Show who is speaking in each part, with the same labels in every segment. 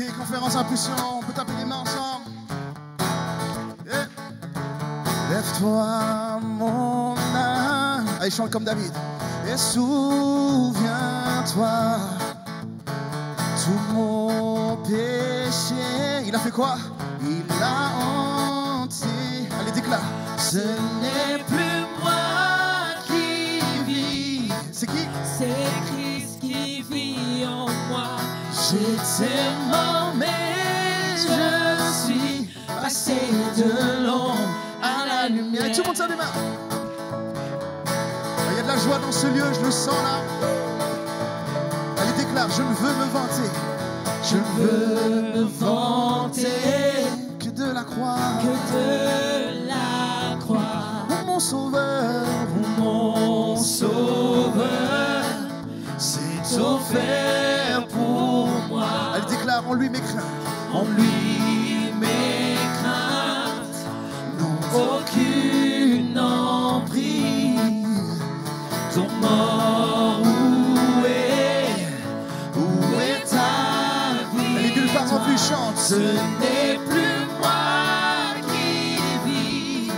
Speaker 1: Ok, conférence impulsion, on peut taper les mains ensemble. Yeah. Lève-toi, mon âme. Allez, chante comme David. Et souviens-toi tout mon péché. Il a fait quoi? Il a hanté. Allez, déclare. Ce n'est plus moi qui vis. C'est qui?
Speaker 2: C'est Christ qui vit en moi.
Speaker 1: J'étais mort, mais je suis passé de l'ombre à la lumière. Et tout le monde, ça des mains. Il y a de la joie dans ce lieu, je le sens là. Allez, déclare, je ne veux me vanter. Je ne veux me vanter que de la croix.
Speaker 2: Que de la croix.
Speaker 1: Oh, mon sauveur,
Speaker 2: Mon sauveur s'est offert pour moi.
Speaker 1: elle déclare en lui mes craintes.
Speaker 2: En lui mes craintes n'ont aucune emprise. Ton mort, où est ta vie?
Speaker 1: Elle est nulle part en plus chante.
Speaker 2: Ce n'est plus moi qui vis,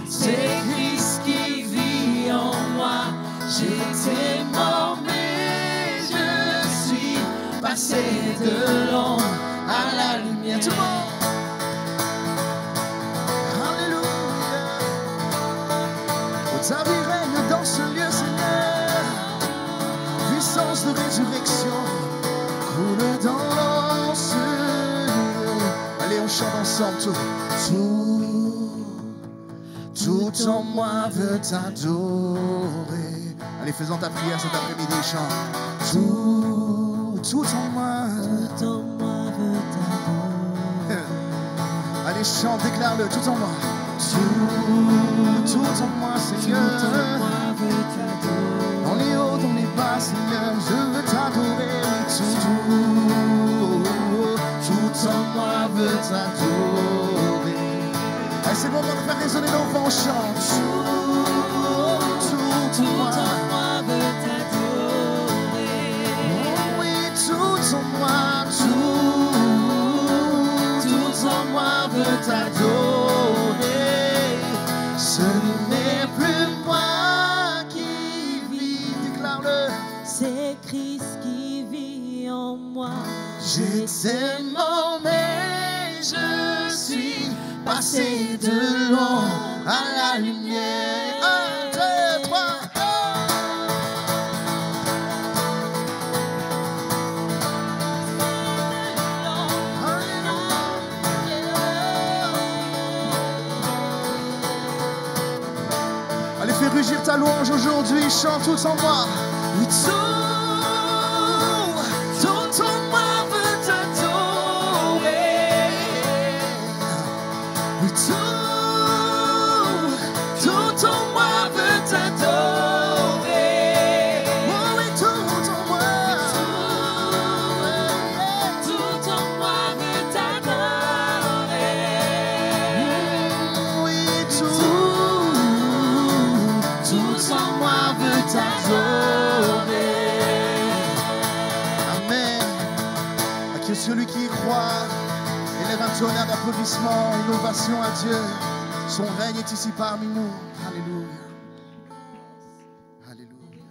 Speaker 2: c'est Christ qui vit en moi. J'étais mort, mais je suis passé de l'ombre à la lumière.
Speaker 1: Tout le monde. Alléluia. Oh, ta vie règne dans ce lieu, Seigneur. Puissance de résurrection coule dans ce lieu. Allez, on chante ensemble tout. Tout en moi veut t'adorer. Allez, faisons ta prière cet après-midi, chante. Tout en moi.
Speaker 2: Tout en moi veut t'adorer.
Speaker 1: Allez, chante, déclare-le, tout en moi. Tout en moi, Seigneur.
Speaker 2: Tout en moi veut t'adorer.
Speaker 1: Dans les hauts, dans les bas, Seigneur, je veux t'adorer. Tout en moi veut t'adorer. Allez, c'est le moment de faire résonner nos voix, on chante. Tout en moi
Speaker 2: veut t'adorer.
Speaker 1: Oh oui, tout en moi, tout en moi veut t'adorer. Ce n'est plus moi qui vis, déclare-le.
Speaker 2: C'est Christ qui vit en moi.
Speaker 1: J'étais mort, mais je suis passé de l'ombre à la lumière. 1, 2, 3, Allez, fais rugir ta louange aujourd'hui, chante tout en moi. Oui, tout en moi veut t'adorer. Oui, tout en moi veut t'adorer. Oh oui, tout en moi.
Speaker 2: Tout en moi veut t'adorer.
Speaker 1: Oui, tout en moi veut t'adorer. Amen. À qui celui qui y croit élève un tonnerre d'applaudissements, une ovation à Dieu. Son règne est ici parmi nous. Alléluia. Alléluia.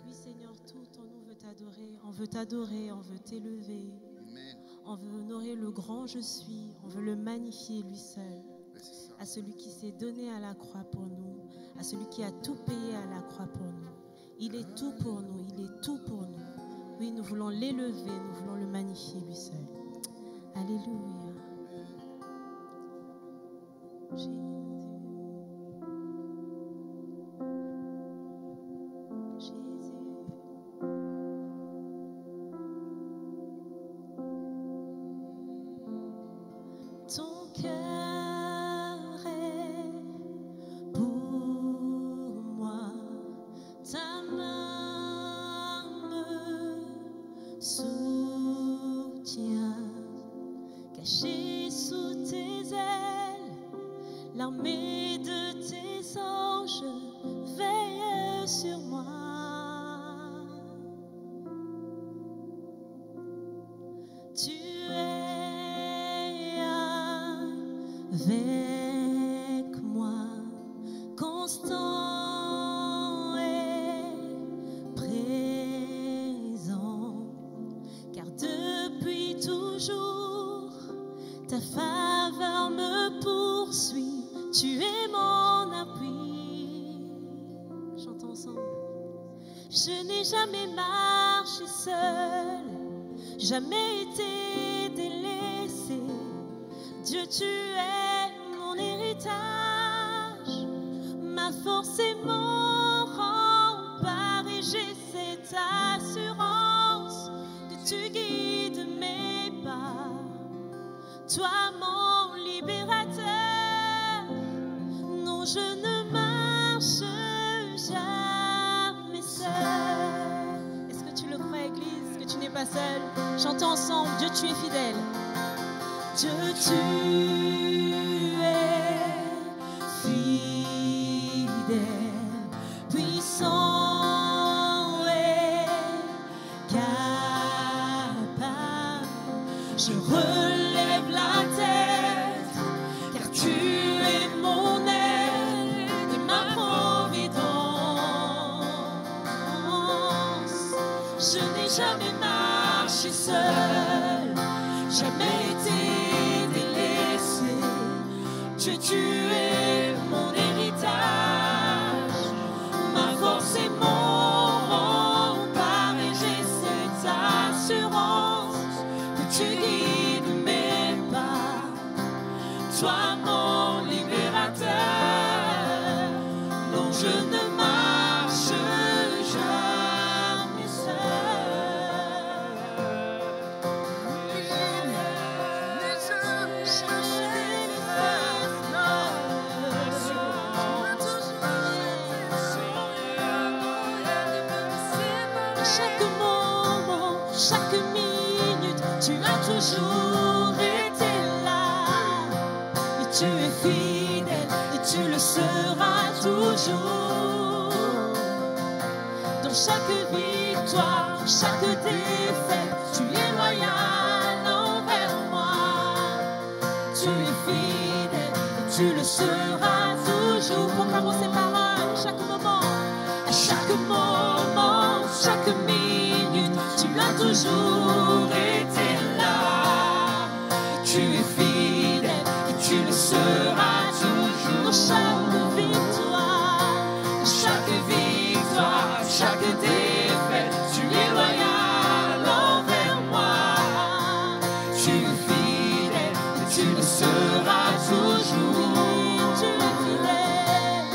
Speaker 2: Oui, Seigneur, tout en nous veut t'adorer. On veut t'adorer, on veut t'élever.
Speaker 1: Amen.
Speaker 2: On veut honorer le grand je suis. On veut le magnifier lui seul.
Speaker 1: Ouais, c'est ça.
Speaker 2: À celui qui s'est donné à la croix pour nous. À celui qui a tout payé à la croix pour nous. Il est tout pour nous. Il est tout pour nous. Oui, nous voulons l'élever. Nous voulons le magnifier lui seul. Alléluia. Jésus. Ton cœur est pour moi, ta main me soutient, caché sous tes ailes, l'armée de tes anges veille sur moi. Tu avec moi, constant et présent, car depuis toujours, ta faveur me poursuit, tu es mon appui. Chantons ensemble. Je n'ai jamais marché seule, jamais été délaissée. Dieu, tu es mon héritage, ma force et mon rempart, et j'ai cette assurance que tu guides mes pas. Toi, mon libérateur, non, je ne marche jamais seul. Est-ce que tu le crois, Église, que tu n'es pas seul? Chantons ensemble. Dieu, tu es fidèle. Dieu, tu es fidèle, puissant et capable. Je relève la tête, car tu es mon aide et ma providence. Je n'ai jamais marché seul, jamais été délaissé. Dieu, tu es mon héritage, ma force et mon rempart, et j'ai cette assurance que tu guides mes pas. Toi, mon libérateur, non, je ne marche jamais chaque moment, chaque minute, tu as toujours été là. Et tu es fidèle et tu le seras toujours. Dans chaque victoire, chaque défaite, tu es loyal envers moi. Tu es fidèle et tu le seras toujours. Proclamons ces paroles chaque moment. À chaque moment, chaque minute, tu as toujours été là. Tu es fidèle et tu le seras toujours. Dans chaque victoire, chaque défaite, tu es loyal envers moi. Tu es fidèle et tu le seras toujours. Tu es fidèle,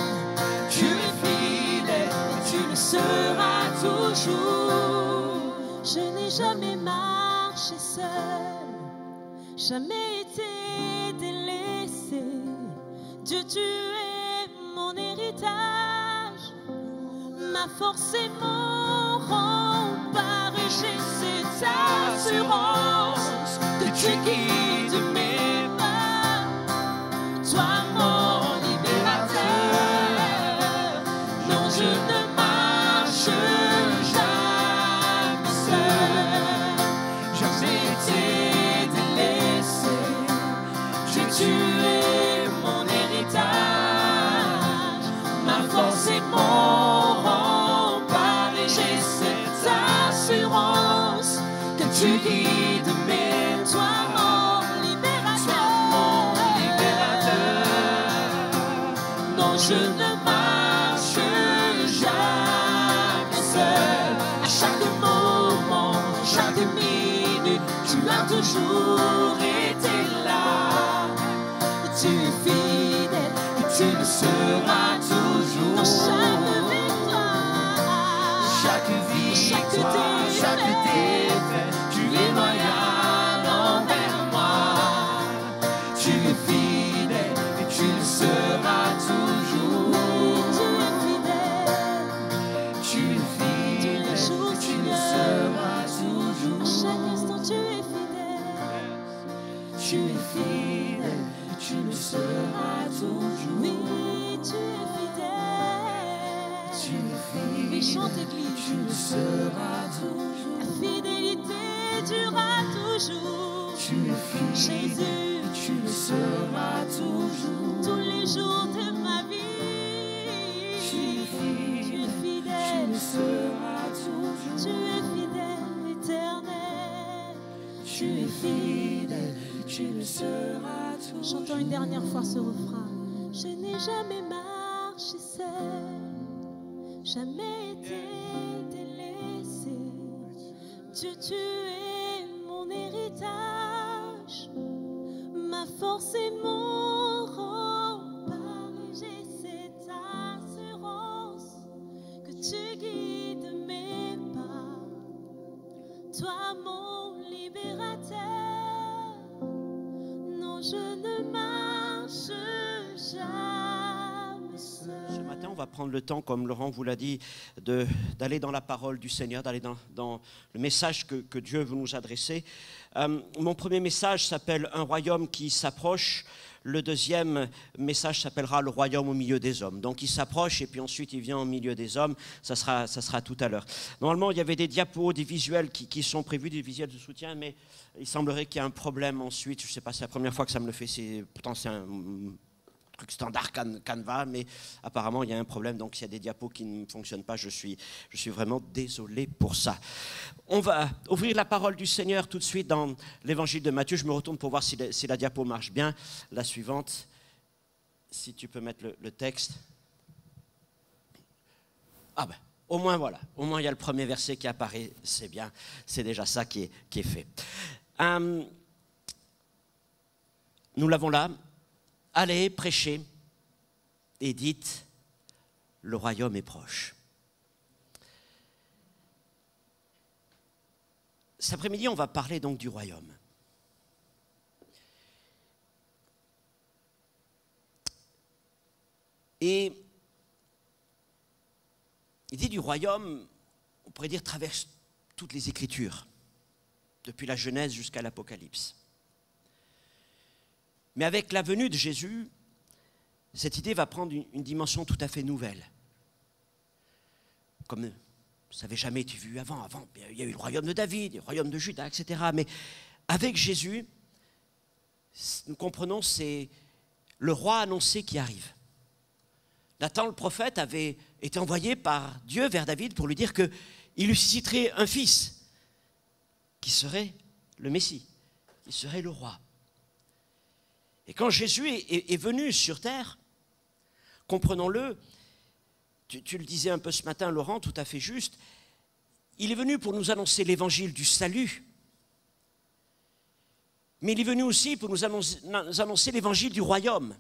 Speaker 2: tu es fidèle et tu le seras toujours. Je n'ai jamais marché seul, jamais été délaissé. Dieu, tu es mon héritage, ma force et mon rempart, et j'ai cette assurance que tu guides mes pas. Toi, mon libérateur, non, je ne marche jamais seul, jamais été délaissé. Dieu, tu es mon héritage, ma force et mon rempart, et j'ai cette assurance que tu guides mes. Toi, mon libérateur, non, je ne marche jamais seul. À chaque moment, chaque minute, tu as toujours été là. Tu es fidèle et tu le seras toujours. Dans chaque victoire, chaque défaite, tu es loyal envers moi. Tu es fidèle et tu le seras toujours. Tu es fidèle et tu le seras toujours. À chaque instant, tu es fidèle. Tu es fidèle. Tu le seras toujours. Oui, tu es fidèle. Tu es fidèle. Oui, chante Église. Tu le seras toujours. Ta fidélité durera toujours.
Speaker 1: Tu es fidèle,
Speaker 2: Jésus,
Speaker 1: tu le seras toujours.
Speaker 2: tous les jours de ma vie.
Speaker 1: Tu es fidèle,
Speaker 2: Tu es
Speaker 1: tu
Speaker 2: fidèle,
Speaker 1: le seras toujours.
Speaker 2: tu es fidèle, éternel.
Speaker 1: Tu es fidèle, tu le seras toujours.
Speaker 2: Chantons une dernière fois ce refrain. Je n'ai jamais marché seul, jamais été délaissé. Dieu, tu es mon héritage, ma force et mon rempart. Et j'ai cette assurance que tu guides mes pas. Toi, mon libérateur, non, je ne marche jamais seul.
Speaker 3: Ce matin, on va prendre le temps, comme Laurent vous l'a dit, d'aller dans la parole du Seigneur, d'aller dans le message que Dieu veut nous adresser. Mon premier message s'appelle « Un royaume qui s'approche ». Le deuxième message s'appellera « Le royaume au milieu des hommes ». Donc il s'approche et puis ensuite il vient au milieu des hommes. Ça sera tout à l'heure. Normalement, il y avait des diapos, des visuels qui sont prévus, des visuels de soutien, mais il semblerait qu'il y ait un problème ensuite. Je ne sais pas, c'est la première fois que ça me le fait. Pourtant, c'est un truc standard Canva, mais apparemment il y a un problème, donc s'il y a des diapos qui ne fonctionnent pas, je suis vraiment désolé pour ça. On va ouvrir la parole du Seigneur tout de suite dans l'évangile de Matthieu. Je me retourne pour voir si la diapo marche bien. La suivante, si tu peux mettre le texte. Ah ben, au moins voilà, au moins il y a le premier verset qui apparaît, c'est bien, c'est déjà ça qui est fait. Nous l'avons là. Allez, prêchez et dites, le royaume est proche. Cet après-midi, on va parler donc du royaume. Et l'idée du royaume, on pourrait dire, traverse toutes les Écritures, depuis la Genèse jusqu'à l'Apocalypse. Mais avec la venue de Jésus, cette idée va prendre une dimension tout à fait nouvelle. Comme ça n'avait jamais été vu avant. Avant, il y a eu le royaume de David, le royaume de Juda, etc. Mais avec Jésus, nous comprenons, c'est le roi annoncé qui arrive. Nathan, le prophète, avait été envoyé par Dieu vers David pour lui dire qu'il lui susciterait un fils qui serait le Messie, qui serait le roi. Et quand Jésus est venu sur terre, comprenons-le, tu le disais un peu ce matin, Laurent, tout à fait juste, il est venu pour nous annoncer l'évangile du salut, mais il est venu aussi pour nous annoncer l'évangile du royaume.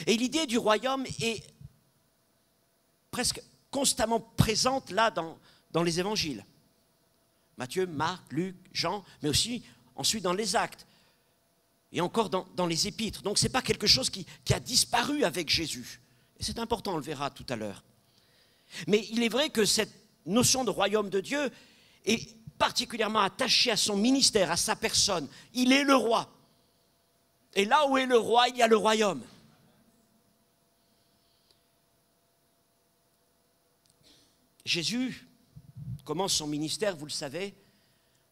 Speaker 3: Et l'idée du royaume est presque constamment présente là dans les évangiles. Matthieu, Marc, Luc, Jean, mais aussi ensuite dans les actes et encore dans les épîtres. Donc ce n'est pas quelque chose qui a disparu avec Jésus. Et c'est important, on le verra tout à l'heure. Mais il est vrai que cette notion de royaume de Dieu est particulièrement attachée à son ministère, à sa personne. Il est le roi. Et là où est le roi, il y a le royaume. Jésus commence son ministère, vous le savez,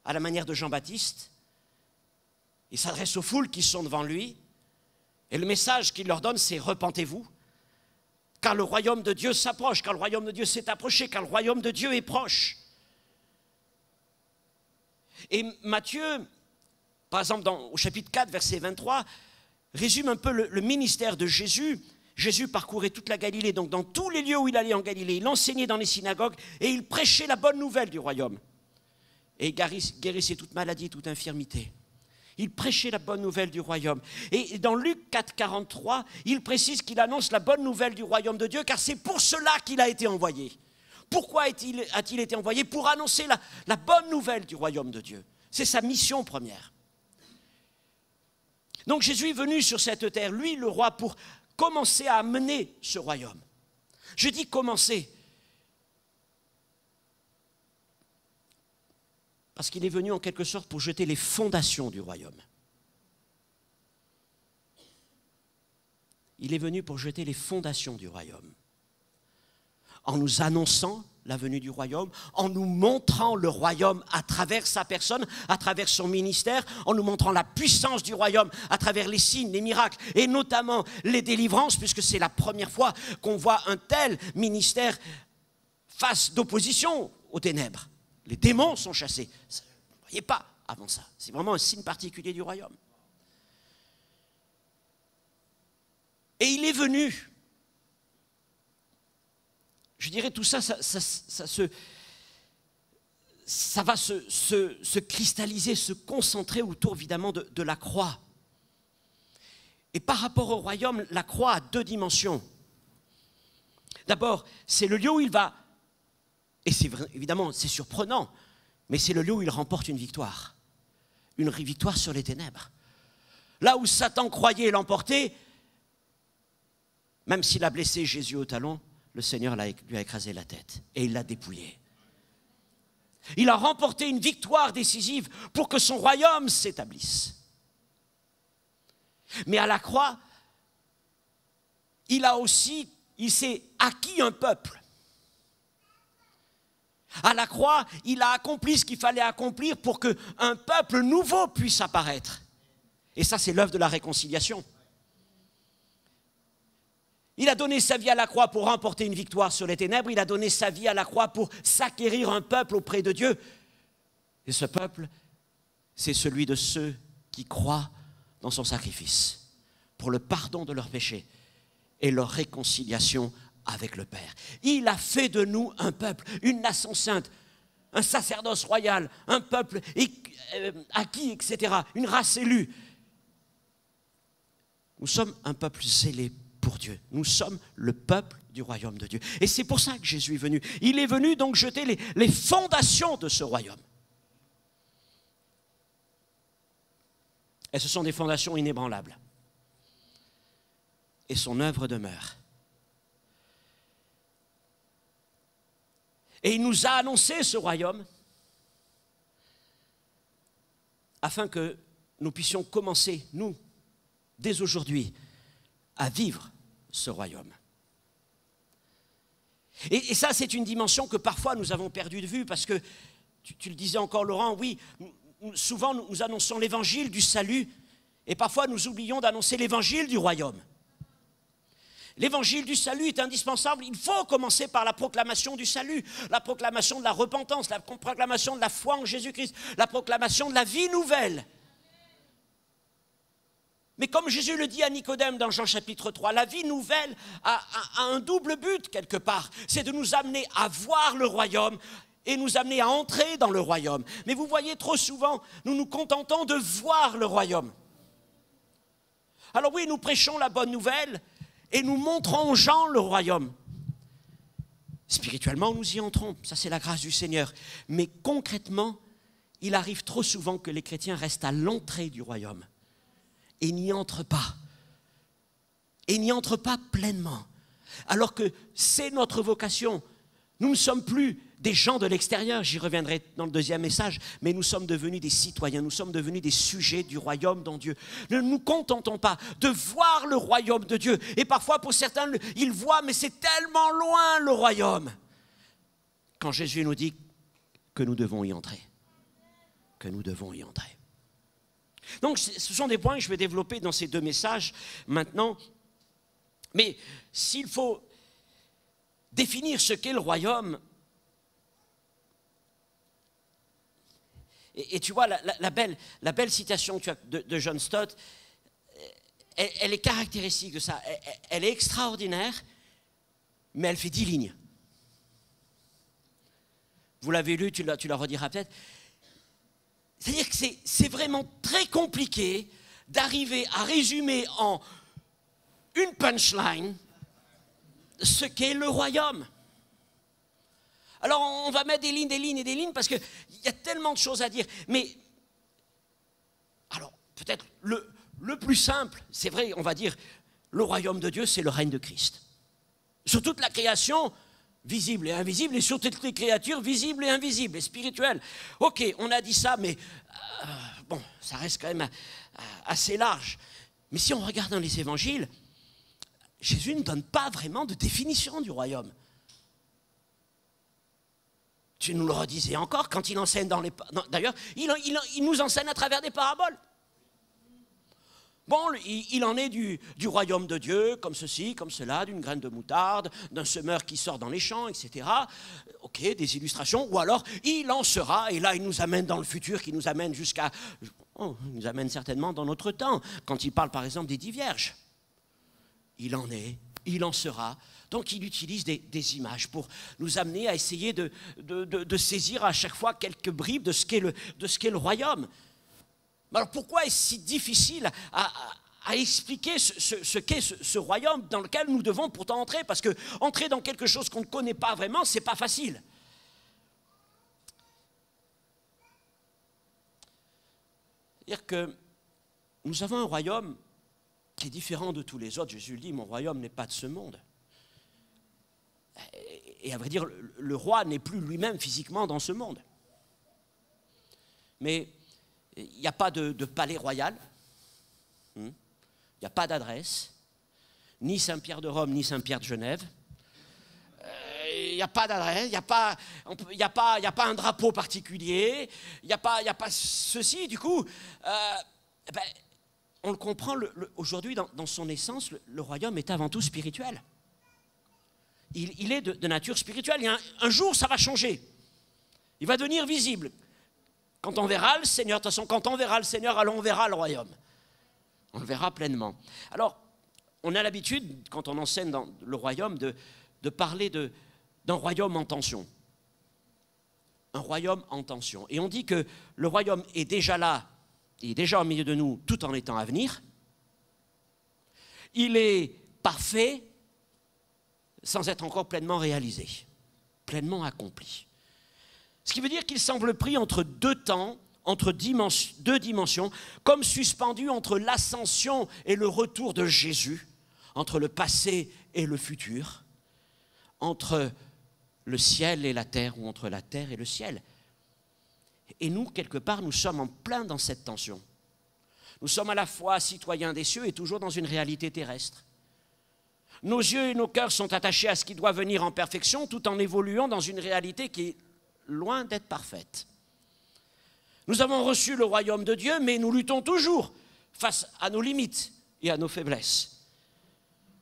Speaker 3: à la manière de Jean-Baptiste. Il s'adresse aux foules qui sont devant lui. Et le message qu'il leur donne, c'est « Repentez-vous, car le royaume de Dieu s'approche, car le royaume de Dieu s'est approché, car le royaume de Dieu est proche. » Et Matthieu, par exemple, au chapitre 4, verset 23, résume un peu le ministère de Jésus. Jésus parcourait toute la Galilée, donc dans tous les lieux où il allait en Galilée, il enseignait dans les synagogues et il prêchait la bonne nouvelle du royaume. Et il guérissait toute maladie, toute infirmité. Il prêchait la bonne nouvelle du royaume. Et dans Luc 4, 43, il précise qu'il annonce la bonne nouvelle du royaume de Dieu, car c'est pour cela qu'il a été envoyé. Pourquoi a-t-il été envoyé? Pour annoncer la bonne nouvelle du royaume de Dieu. C'est sa mission première. Donc Jésus est venu sur cette terre, lui le roi, pour commencer à amener ce royaume. Je dis commencer, parce qu'il est venu en quelque sorte pour jeter les fondations du royaume. Il est venu pour jeter les fondations du royaume, en nous annonçant la venue du royaume, en nous montrant le royaume à travers sa personne, à travers son ministère, en nous montrant la puissance du royaume à travers les signes, les miracles et notamment les délivrances, puisque c'est la première fois qu'on voit un tel ministère face d'opposition aux ténèbres. Les démons sont chassés. Vous ne voyez pas avant ça. C'est vraiment un signe particulier du royaume. Et il est venu. Je dirais tout ça, ça va se cristalliser, se concentrer autour évidemment de la croix. Et par rapport au royaume, la croix a deux dimensions. D'abord, c'est le lieu où il va, et c'est évidemment c'est surprenant, mais c'est le lieu où il remporte une victoire sur les ténèbres. Là où Satan croyait l'emporter, même s'il a blessé Jésus au talon, le Seigneur lui a écrasé la tête et il l'a dépouillé. Il a remporté une victoire décisive pour que son royaume s'établisse. Mais à la croix, il s'est acquis un peuple. À la croix, il a accompli ce qu'il fallait accomplir pour qu'un peuple nouveau puisse apparaître. Et ça, c'est l'œuvre de la réconciliation. Il a donné sa vie à la croix pour remporter une victoire sur les ténèbres. Il a donné sa vie à la croix pour s'acquérir un peuple auprès de Dieu. Et ce peuple, c'est celui de ceux qui croient dans son sacrifice pour le pardon de leurs péchés et leur réconciliation avec le Père. Il a fait de nous un peuple, une nation sainte, un sacerdoce royal, un peuple acquis, etc., une race élue. Nous sommes un peuple zélé pour Dieu. Nous sommes le peuple du royaume de Dieu. Et c'est pour ça que Jésus est venu. Il est venu donc jeter les fondations de ce royaume. Et ce sont des fondations inébranlables. Et son œuvre demeure. Et il nous a annoncé ce royaume afin que nous puissions commencer, nous, dès aujourd'hui, à vivre ce royaume. Et ça, c'est une dimension que parfois nous avons perdu de vue parce que, tu le disais encore Laurent, oui, souvent nous annonçons l'évangile du salut et parfois nous oublions d'annoncer l'évangile du royaume. L'évangile du salut est indispensable. Il faut commencer par la proclamation du salut, la proclamation de la repentance, la proclamation de la foi en Jésus-Christ, la proclamation de la vie nouvelle. Mais comme Jésus le dit à Nicodème dans Jean chapitre 3, la vie nouvelle a un double but quelque part. C'est de nous amener à voir le royaume et nous amener à entrer dans le royaume. Mais vous voyez, trop souvent, nous nous contentons de voir le royaume. Alors oui, nous prêchons la bonne nouvelle et nous montrons aux gens le royaume. Spirituellement, nous y entrons, ça c'est la grâce du Seigneur. Mais concrètement, il arrive trop souvent que les chrétiens restent à l'entrée du royaume. Et n'y entre pas. Et n'y entre pas pleinement. Alors que c'est notre vocation. Nous ne sommes plus des gens de l'extérieur, j'y reviendrai dans le deuxième message, mais nous sommes devenus des citoyens, nous sommes devenus des sujets du royaume dans Dieu. Ne nous contentons pas de voir le royaume de Dieu. Et parfois, pour certains, ils voient, mais c'est tellement loin le royaume. Quand Jésus nous dit que nous devons y entrer. Que nous devons y entrer. Donc, ce sont des points que je vais développer dans ces deux messages maintenant. Mais s'il faut définir ce qu'est le royaume, et tu vois, la belle citation de John Stott, elle est caractéristique de ça. Elle est extraordinaire, mais elle fait 10 lignes. Vous l'avez lu, tu la rediras peut-être. C'est-à-dire que c'est vraiment très compliqué d'arriver à résumer en une punchline ce qu'est le royaume. Alors on va mettre des lignes et des lignes parce qu'il y a tellement de choses à dire. Mais, alors peut-être le plus simple, c'est vrai, on va dire, le royaume de Dieu, c'est le règne de Christ. Sur toute la création, visible et invisible, et sur toutes les créatures, visibles et invisibles, et spirituelles. Ok, on a dit ça, mais bon, ça reste quand même assez large. Mais si on regarde dans les évangiles, Jésus ne donne pas vraiment de définition du royaume. Tu nous le redisais encore quand il enseigne dans les... D'ailleurs, il nous enseigne à travers des paraboles. Bon, il en est du royaume de Dieu, comme ceci, comme cela, d'une graine de moutarde, d'un semeur qui sort dans les champs, etc. Ok, des illustrations. Ou alors, il en sera, et là, il nous amène dans le futur, qui nous amène jusqu'à... Oh, il nous amène certainement dans notre temps, quand il parle, par exemple, des 10 vierges. Il en est, il en sera. Donc, il utilise des images pour nous amener à essayer de saisir à chaque fois quelques bribes de ce qu'est le royaume. Alors pourquoi est-ce si difficile à expliquer ce qu'est ce royaume dans lequel nous devons pourtant entrer? Parce que entrer dans quelque chose qu'on ne connaît pas vraiment, ce n'est pas facile. C'est-à-dire que nous avons un royaume qui est différent de tous les autres. Jésus le dit, mon royaume n'est pas de ce monde. Et à vrai dire, le roi n'est plus lui-même physiquement dans ce monde. Mais il n'y a pas de palais royal, il n'y a pas d'adresse, ni Saint-Pierre de Rome, ni Saint-Pierre de Genève. Il n'y a pas d'adresse, il n'y a pas un drapeau particulier, il n'y a pas ceci. Du coup, on le comprend aujourd'hui dans son essence, le royaume est avant tout spirituel. Il est de nature spirituelle. Un jour, ça va changer. Il va devenir visible. Quand on verra le Seigneur, de toute façon, quand on verra le Seigneur, alors on verra le royaume. On le verra pleinement. Alors, on a l'habitude, quand on enseigne dans le royaume, de parler d'un royaume en tension. Un royaume en tension. Et on dit que le royaume est déjà là, il est déjà au milieu de nous, tout en étant à venir. Il est parfait, sans être encore pleinement réalisé, pleinement accompli. Ce qui veut dire qu'il semble pris entre deux temps, entre deux dimensions, comme suspendu entre l'ascension et le retour de Jésus, entre le passé et le futur, entre le ciel et la terre, ou entre la terre et le ciel. Et nous, quelque part, nous sommes en plein dans cette tension. Nous sommes à la fois citoyens des cieux et toujours dans une réalité terrestre. Nos yeux et nos cœurs sont attachés à ce qui doit venir en perfection, tout en évoluant dans une réalité qui est loin d'être parfaite. Nous avons reçu le royaume de Dieu, mais nous luttons toujours face à nos limites et à nos faiblesses.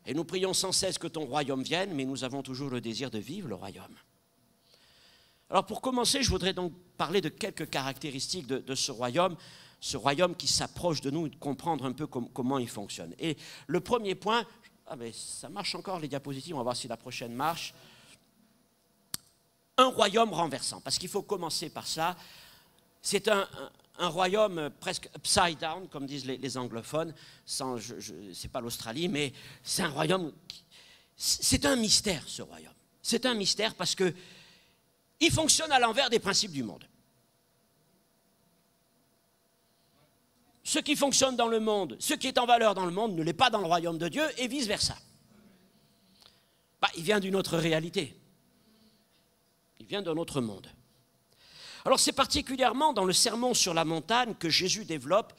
Speaker 3: Et nous prions sans cesse que ton royaume vienne, mais nous avons toujours le désir de vivre le royaume. Alors pour commencer, je voudrais donc parler de quelques caractéristiques de ce royaume qui s'approche de nous et de comprendre un peu comment il fonctionne. Et le premier point, mais ça marche encore les diapositives, on va voir si la prochaine marche. Un royaume renversant, parce qu'il faut commencer par ça. C'est un royaume presque upside down, comme disent les anglophones. C'est pas l'Australie, mais c'est un royaume. C'est un mystère, ce royaume. C'est un mystère parce que il fonctionne à l'envers des principes du monde. Ce qui fonctionne dans le monde, ce qui est en valeur dans le monde, ne l'est pas dans le royaume de Dieu, et vice-versa. Il vient d'une autre réalité. Il vient d'un autre monde. Alors c'est particulièrement dans le sermon sur la montagne que Jésus développe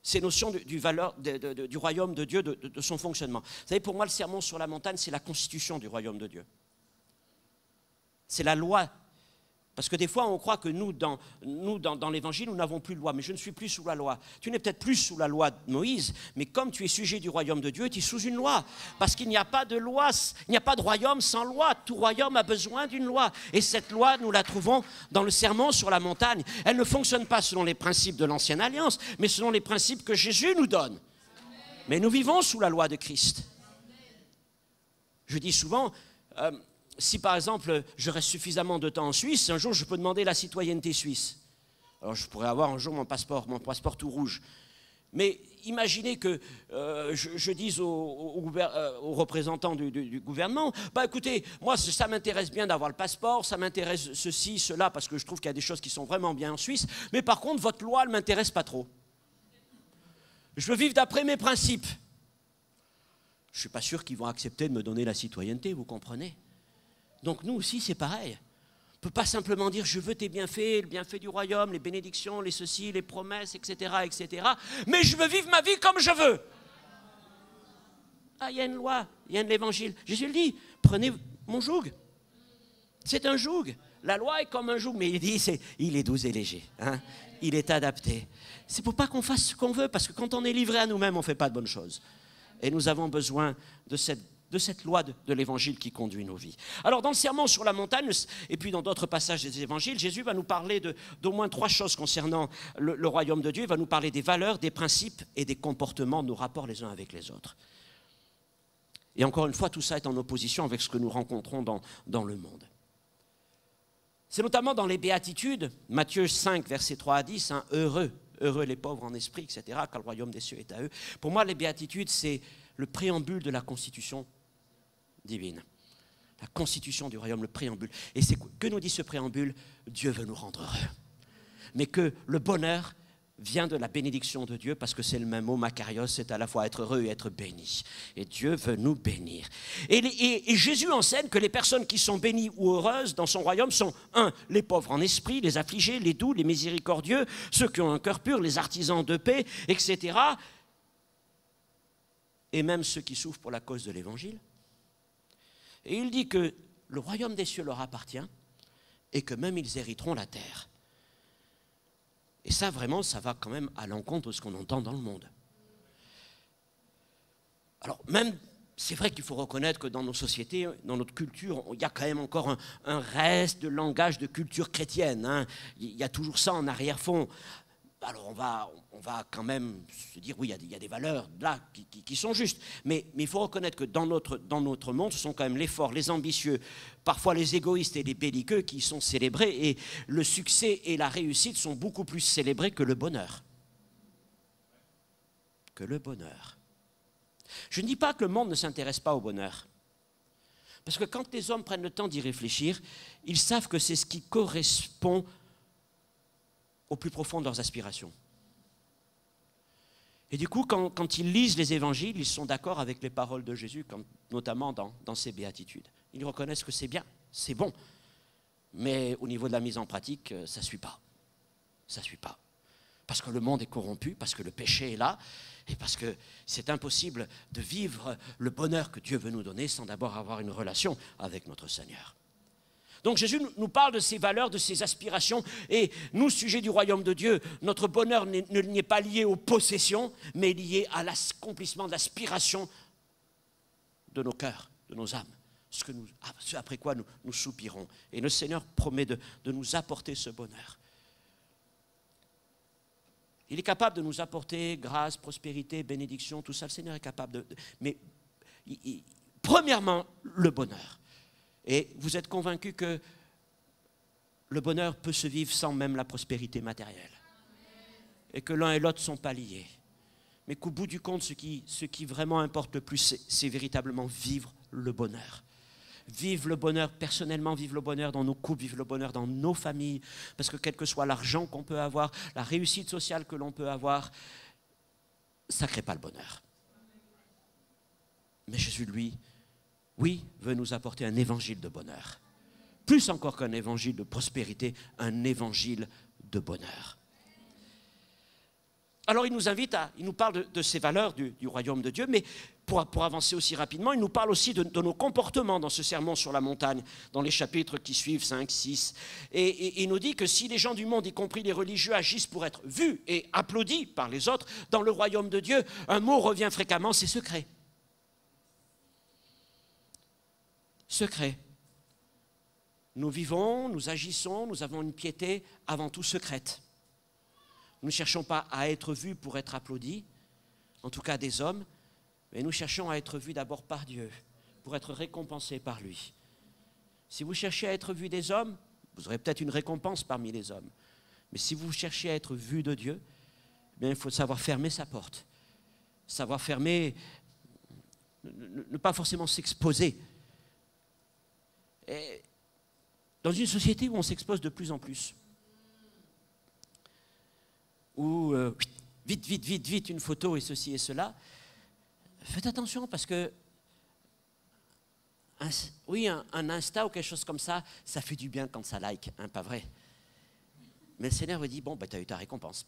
Speaker 3: ces notions du royaume de Dieu, de son fonctionnement. Vous savez, pour moi, le sermon sur la montagne, c'est la constitution du royaume de Dieu. C'est la loi. Parce que des fois, on croit que nous, dans l'Évangile, nous n'avons plus de loi. Mais je ne suis plus sous la loi. Tu n'es peut-être plus sous la loi de Moïse, mais comme tu es sujet du royaume de Dieu, tu es sous une loi. Parce qu'il n'y a pas de loi, il n'y a pas de royaume sans loi. Tout royaume a besoin d'une loi. Et cette loi, nous la trouvons dans le sermon sur la montagne. Elle ne fonctionne pas selon les principes de l'Ancienne Alliance, mais selon les principes que Jésus nous donne. Mais nous vivons sous la loi de Christ. Je dis souvent... si par exemple je reste suffisamment de temps en Suisse, un jour je peux demander la citoyenneté suisse. Alors je pourrais avoir un jour mon passeport tout rouge. Mais imaginez que je dise aux représentants du gouvernement, écoutez, moi ça m'intéresse bien d'avoir le passeport, ça m'intéresse ceci, cela, parce que je trouve qu'il y a des choses qui sont vraiment bien en Suisse, mais par contre votre loi ne m'intéresse pas trop. Je veux vivre d'après mes principes. Je ne suis pas sûr qu'ils vont accepter de me donner la citoyenneté, vous comprenez ? Donc nous aussi, c'est pareil. On ne peut pas simplement dire « je veux tes bienfaits, le bienfait du royaume, les bénédictions, les ceci, les promesses, etc. etc. » mais je veux vivre ma vie comme je veux. Il y a une loi, il y a un évangile. Jésus le dit, prenez mon joug. C'est un joug. La loi est comme un joug, mais il dit, il est doux et léger. Hein? Il est adapté. C'est pour pas qu'on fasse ce qu'on veut, parce que quand on est livré à nous-mêmes, on ne fait pas de bonnes choses. Et nous avons besoin de cette loi de l'évangile qui conduit nos vies. Alors dans le sermon sur la montagne, et puis dans d'autres passages des évangiles, Jésus va nous parler d'au moins 3 choses concernant le royaume de Dieu. Il va nous parler des valeurs, des principes et des comportements, nos rapports les uns avec les autres. Et encore une fois, tout ça est en opposition avec ce que nous rencontrons dans le monde. C'est notamment dans les béatitudes, Matthieu 5, versets 3 à 10, hein, heureux les pauvres en esprit, etc., car le royaume des cieux est à eux. Pour moi, les béatitudes, c'est le préambule de la constitution divine. La constitution du royaume, le préambule. Et que nous dit ce préambule? Dieu veut nous rendre heureux. Mais que le bonheur vient de la bénédiction de Dieu, parce que c'est le même mot, makarios, c'est à la fois être heureux et être béni. Et Dieu veut nous bénir. Et Jésus enseigne que les personnes qui sont bénies ou heureuses dans son royaume sont 1. Les pauvres en esprit, les affligés, les doux, les miséricordieux, ceux qui ont un cœur pur, les artisans de paix, etc. Et même ceux qui souffrent pour la cause de l'évangile. Et il dit que le royaume des cieux leur appartient et que même ils hériteront la terre. Et ça, vraiment, ça va quand même à l'encontre de ce qu'on entend dans le monde. Alors, même, c'est vrai qu'il faut reconnaître que dans nos sociétés, dans notre culture, il y a quand même encore un reste de langage de culture chrétienne. Hein. Il y a toujours ça en arrière-fond. Alors, on va quand même se dire, oui, il y a des valeurs là qui sont justes. Mais il faut reconnaître que dans notre monde, ce sont quand même les forts, les ambitieux, parfois les égoïstes et les belliqueux qui sont célébrés. Et le succès et la réussite sont beaucoup plus célébrés que le bonheur. Que le bonheur. Je ne dis pas que le monde ne s'intéresse pas au bonheur. Parce que quand les hommes prennent le temps d'y réfléchir, ils savent que c'est ce qui correspond au plus profond de leurs aspirations. Et du coup, quand ils lisent les évangiles, ils sont d'accord avec les paroles de Jésus, notamment dans ses béatitudes. Ils reconnaissent que c'est bien, c'est bon, mais au niveau de la mise en pratique, ça ne suit pas. Ça ne suit pas. Parce que le monde est corrompu, parce que le péché est là, et parce que c'est impossible de vivre le bonheur que Dieu veut nous donner sans d'abord avoir une relation avec notre Seigneur. Donc Jésus nous parle de ses valeurs, de ses aspirations, et nous, sujets du royaume de Dieu, notre bonheur n'est pas lié aux possessions, mais lié à l'accomplissement de l'aspiration de nos cœurs, de nos âmes, ce après quoi nous soupirons. Et le Seigneur promet de nous apporter ce bonheur. Il est capable de nous apporter grâce, prospérité, bénédiction, tout ça, le Seigneur est capable mais premièrement, le bonheur. Et vous êtes convaincus que le bonheur peut se vivre sans même la prospérité matérielle. Et que l'un et l'autre ne sont pas liés. Mais qu'au bout du compte, ce qui vraiment importe le plus, c'est véritablement vivre le bonheur. Vivre le bonheur personnellement, vivre le bonheur dans nos couples, vivre le bonheur dans nos familles. Parce que quel que soit l'argent qu'on peut avoir, la réussite sociale que l'on peut avoir, ça ne crée pas le bonheur. Mais Jésus, lui, oui, veut nous apporter un évangile de bonheur. Plus encore qu'un évangile de prospérité, un évangile de bonheur. Alors il nous parle de ces valeurs du royaume de Dieu, mais pour avancer aussi rapidement, il nous parle aussi de nos comportements dans ce sermon sur la montagne, dans les chapitres qui suivent, 5, 6. Et il nous dit que si les gens du monde, y compris les religieux, agissent pour être vus et applaudis par les autres, dans le royaume de Dieu, un mot revient fréquemment, c'est secret. Secret. Nous vivons, nous agissons, nous avons une piété avant tout secrète. Nous ne cherchons pas à être vus pour être applaudis, en tout cas des hommes, mais nous cherchons à être vus d'abord par Dieu, pour être récompensés par lui. Si vous cherchez à être vus des hommes, vous aurez peut-être une récompense parmi les hommes. Mais si vous cherchez à être vus de Dieu, bien, il faut savoir fermer sa porte, savoir fermer, ne pas forcément s'exposer. Et dans une société où on s'expose de plus en plus, où vite, une photo et ceci et cela, faites attention parce que, un Insta ou quelque chose comme ça, ça fait du bien quand ça like, hein, pas vrai? Mais le Seigneur vous dit, bon, tu as eu ta récompense.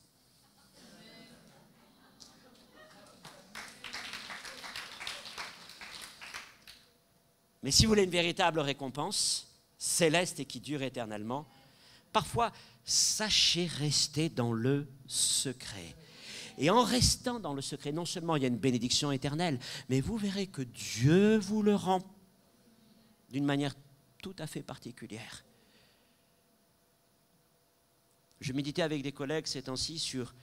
Speaker 3: Mais si vous voulez une véritable récompense, céleste et qui dure éternellement. Parfois, sachez rester dans le secret. Et en restant dans le secret, non seulement il y a une bénédiction éternelle, mais vous verrez que Dieu vous le rend d'une manière tout à fait particulière. Je méditais avec des collègues ces temps-ci sur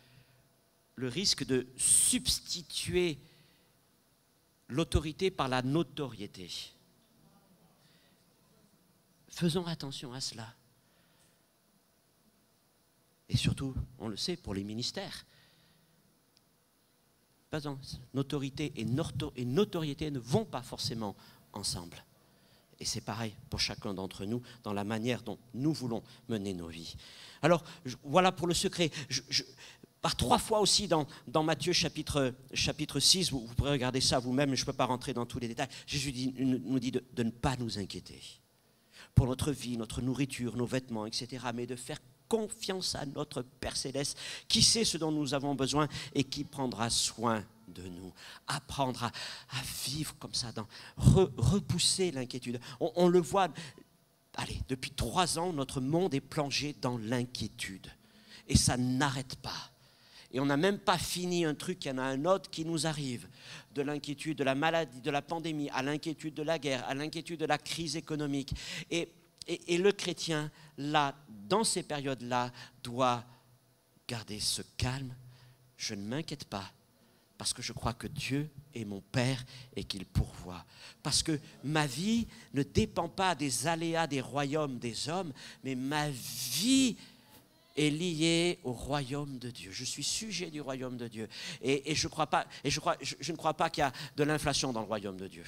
Speaker 3: le risque de substituer l'autorité par la notoriété. Faisons attention à cela. Et surtout, on le sait, pour les ministères. Notoriété et notoriété ne vont pas forcément ensemble. Et c'est pareil pour chacun d'entre nous dans la manière dont nous voulons mener nos vies. Alors, voilà pour le secret. Par 3 fois aussi dans Matthieu chapitre 6, vous pourrez regarder ça vous-même, je ne peux pas rentrer dans tous les détails. Jésus nous dit de ne pas nous inquiéter pour notre vie, notre nourriture, nos vêtements, etc. Mais de faire confiance à notre Père Céleste qui sait ce dont nous avons besoin et qui prendra soin de nous. Apprendre à vivre comme ça, repousser l'inquiétude. On le voit, depuis 3 ans, notre monde est plongé dans l'inquiétude. Et ça n'arrête pas. Et on n'a même pas fini un truc, il y en a un autre qui nous arrive. De l'inquiétude de la maladie, de la pandémie, à l'inquiétude de la guerre, à l'inquiétude de la crise économique. Et le chrétien, là, dans ces périodes-là, doit garder ce calme. Je ne m'inquiète pas, parce que je crois que Dieu est mon Père et qu'il pourvoit. Parce que ma vie ne dépend pas des aléas des royaumes des hommes, mais ma vie est liée au royaume de Dieu. Je suis sujet du royaume de Dieu. Et je ne crois pas qu'il y a de l'inflation dans le royaume de Dieu.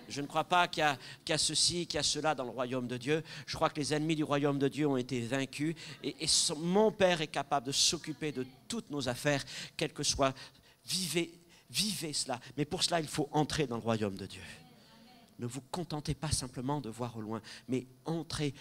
Speaker 3: Je ne crois pas qu'il y a ceci, qu'il y a cela dans le royaume de Dieu. Je crois que les ennemis du royaume de Dieu ont été vaincus. Et mon Père est capable de s'occuper de toutes nos affaires, quel que soit. Vivez cela. Mais pour cela, il faut entrer dans le royaume de Dieu. Ne vous contentez pas simplement de voir au loin, mais entrez,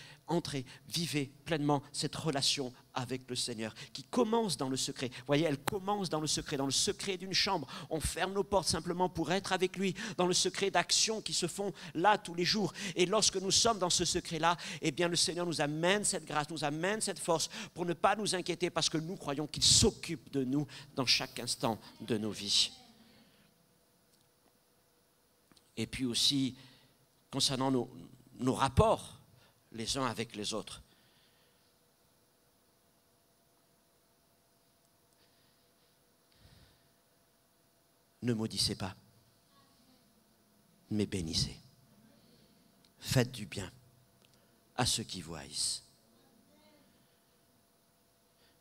Speaker 3: vivez pleinement cette relation avec le Seigneur qui commence dans le secret. Vous voyez, elle commence dans le secret d'une chambre. On ferme nos portes simplement pour être avec lui, dans le secret d'actions qui se font là tous les jours. Et lorsque nous sommes dans ce secret-là, eh bien le Seigneur nous amène cette grâce, nous amène cette force pour ne pas nous inquiéter parce que nous croyons qu'il s'occupe de nous dans chaque instant de nos vies. Et puis aussi, concernant nos rapports les uns avec les autres. Ne maudissez pas, mais bénissez. Faites du bien à ceux qui vous haïssent.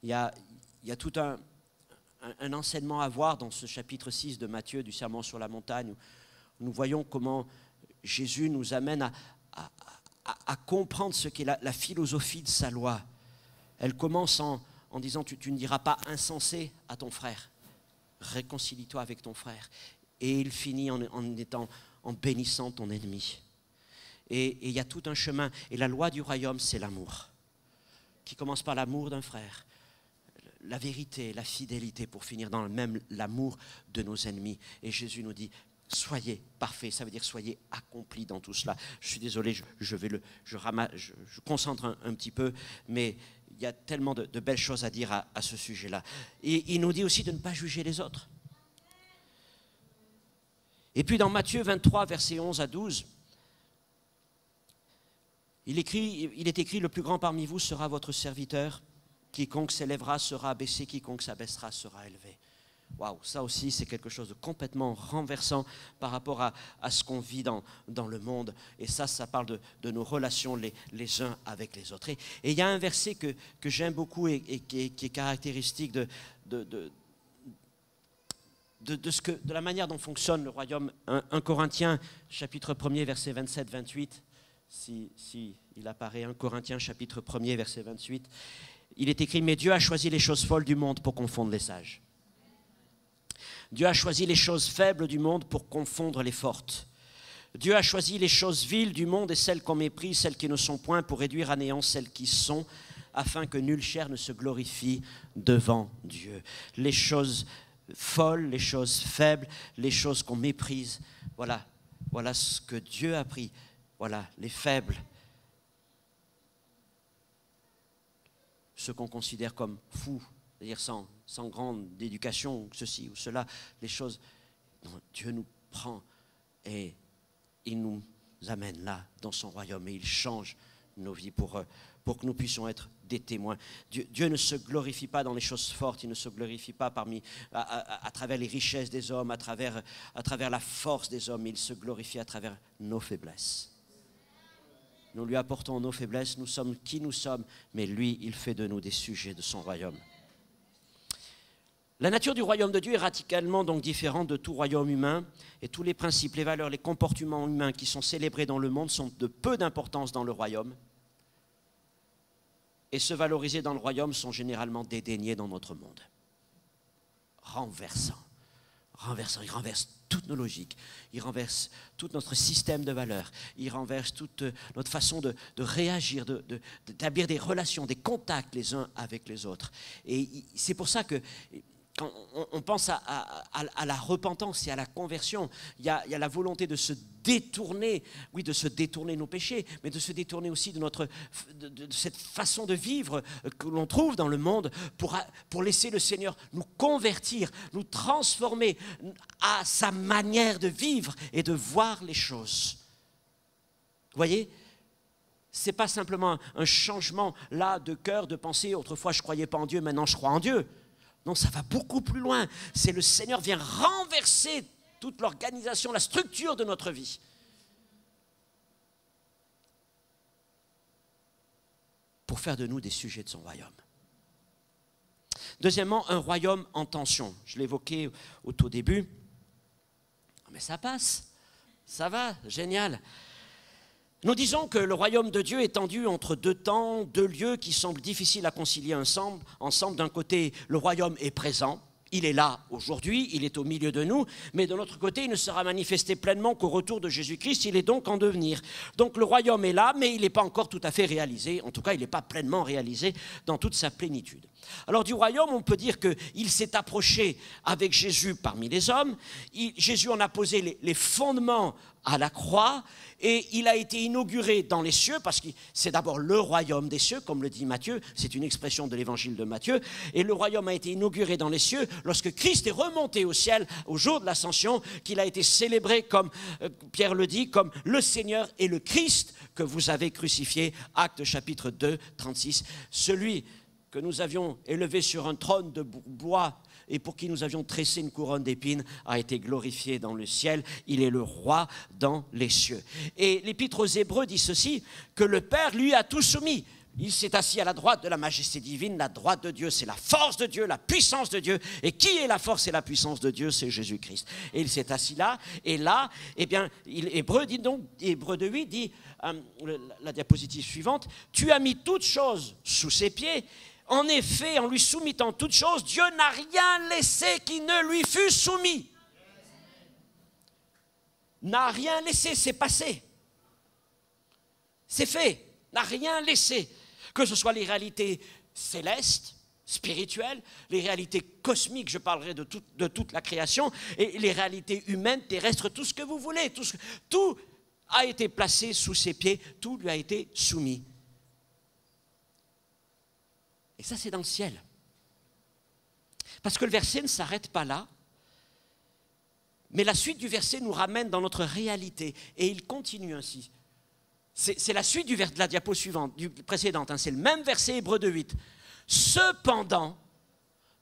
Speaker 3: Il y a tout un enseignement à voir dans ce chapitre 6 de Matthieu, du Sermon sur la montagne, où nous voyons comment Jésus nous amène à comprendre ce qu'est la philosophie de sa loi. Elle commence en disant tu ne diras pas insensé à ton frère. Réconcilie-toi avec ton frère. Et il finit en bénissant ton ennemi. Et il y a tout un chemin. Et la loi du royaume, c'est l'amour. Qui commence par l'amour d'un frère. La vérité, la fidélité pour finir dans même l'amour de nos ennemis. Et Jésus nous dit, soyez parfaits, ça veut dire soyez accomplis dans tout cela. Je suis désolé, je concentre un petit peu, mais il y a tellement de belles choses à dire à ce sujet-là. Et il nous dit aussi de ne pas juger les autres. Et puis dans Matthieu 23, versets 11 à 12, il est écrit, le plus grand parmi vous sera votre serviteur. Quiconque s'élèvera sera abaissé, quiconque s'abaissera sera élevé. Waouh, ça aussi c'est quelque chose de complètement renversant par rapport à ce qu'on vit dans le monde. Et ça parle de nos relations les uns avec les autres. Et il y a un verset que j'aime beaucoup et qui est caractéristique de la manière dont fonctionne le royaume. 1 Corinthiens chapitre 1er verset 27-28. Si il apparaît, 1 Corinthiens chapitre 1er verset 28. Il est écrit, mais Dieu a choisi les choses folles du monde pour confondre les sages. Dieu a choisi les choses faibles du monde pour confondre les fortes. Dieu a choisi les choses viles du monde et celles qu'on méprise, celles qui ne sont point, pour réduire à néant celles qui sont, afin que nulle chair ne se glorifie devant Dieu. Les choses folles, les choses faibles, les choses qu'on méprise, voilà ce que Dieu a pris. Voilà, les faibles, ceux qu'on considère comme fous, c'est-à-dire sans grande éducation, ceci ou cela, les choses. Non, Dieu nous prend et il nous amène là, dans son royaume, et il change nos vies pour que nous puissions être des témoins. Dieu ne se glorifie pas dans les choses fortes, il ne se glorifie pas à travers les richesses des hommes, à travers la force des hommes, il se glorifie à travers nos faiblesses. Nous lui apportons nos faiblesses, nous sommes qui nous sommes, mais lui, il fait de nous des sujets de son royaume. La nature du royaume de Dieu est radicalement donc différente de tout royaume humain, et tous les principes, les valeurs, les comportements humains qui sont célébrés dans le monde sont de peu d'importance dans le royaume, et ceux valorisés dans le royaume sont généralement dédaignés dans notre monde. Renversant, il renverse toutes nos logiques, il renverse tout notre système de valeurs, il renverse toute notre façon de réagir, d'établir des relations, des contacts les uns avec les autres. Et c'est pour ça que quand on pense à la repentance et à la conversion, il y a la volonté de se détourner, oui, de se détourner de nos péchés, mais de se détourner aussi de cette façon de vivre que l'on trouve dans le monde pour laisser le Seigneur nous convertir, nous transformer à sa manière de vivre et de voir les choses. Vous voyez ? Ce n'est pas simplement un changement là de cœur, de pensée. Autrefois, je ne croyais pas en Dieu, maintenant je crois en Dieu. Non, ça va beaucoup plus loin. C'est le Seigneur vient renverser toute l'organisation, la structure de notre vie. Pour faire de nous des sujets de son royaume. Deuxièmement, un royaume en tension. Je l'évoquais au tout début. Mais ça passe, ça va, génial. Nous disons que le royaume de Dieu est tendu entre deux temps, deux lieux qui semblent difficiles à concilier ensemble. D'un côté, le royaume est présent, il est là aujourd'hui, il est au milieu de nous, mais de l'autre côté, il ne sera manifesté pleinement qu'au retour de Jésus-Christ, il est donc en devenir. Donc le royaume est là, mais il n'est pas encore tout à fait réalisé, en tout cas, il n'est pas pleinement réalisé dans toute sa plénitude. Alors du royaume, on peut dire qu'il s'est approché avec Jésus parmi les hommes, Jésus en a posé les fondements à la croix, et il a été inauguré dans les cieux, parce que c'est d'abord le royaume des cieux, comme le dit Matthieu, c'est une expression de l'évangile de Matthieu, et le royaume a été inauguré dans les cieux lorsque Christ est remonté au ciel au jour de l'ascension, qu'il a été célébré, comme Pierre le dit, comme le Seigneur et le Christ que vous avez crucifié, Actes chapitre 2, 36, celui que nous avions élevé sur un trône de bois, et pour qui nous avions tressé une couronne d'épines, a été glorifié dans le ciel. Il est le roi dans les cieux. Et l'Épître aux Hébreux dit ceci, que le Père lui a tout soumis. Il s'est assis à la droite de la majesté divine. La droite de Dieu, c'est la force de Dieu, la puissance de Dieu. Et qui est la force et la puissance de Dieu? C'est Jésus-Christ. Et il s'est assis là. Et là, eh bien, Hébreux 2.8 dit, la diapositive suivante, « Tu as mis toutes choses sous ses pieds. En effet, en lui soumettant toutes choses, Dieu n'a rien laissé qui ne lui fût soumis. » N'a rien laissé, c'est passé. C'est fait, n'a rien laissé. Que ce soit les réalités célestes, spirituelles, les réalités cosmiques, je parlerai de toute la création, et les réalités humaines, terrestres, tout ce que vous voulez. Tout a été placé sous ses pieds, tout lui a été soumis. Et ça, c'est dans le ciel. Parce que le verset ne s'arrête pas là, mais la suite du verset nous ramène dans notre réalité. Et il continue ainsi. C'est la suite de la diapo suivante, précédente. C'est le même verset, Hébreux 2.8. Cependant,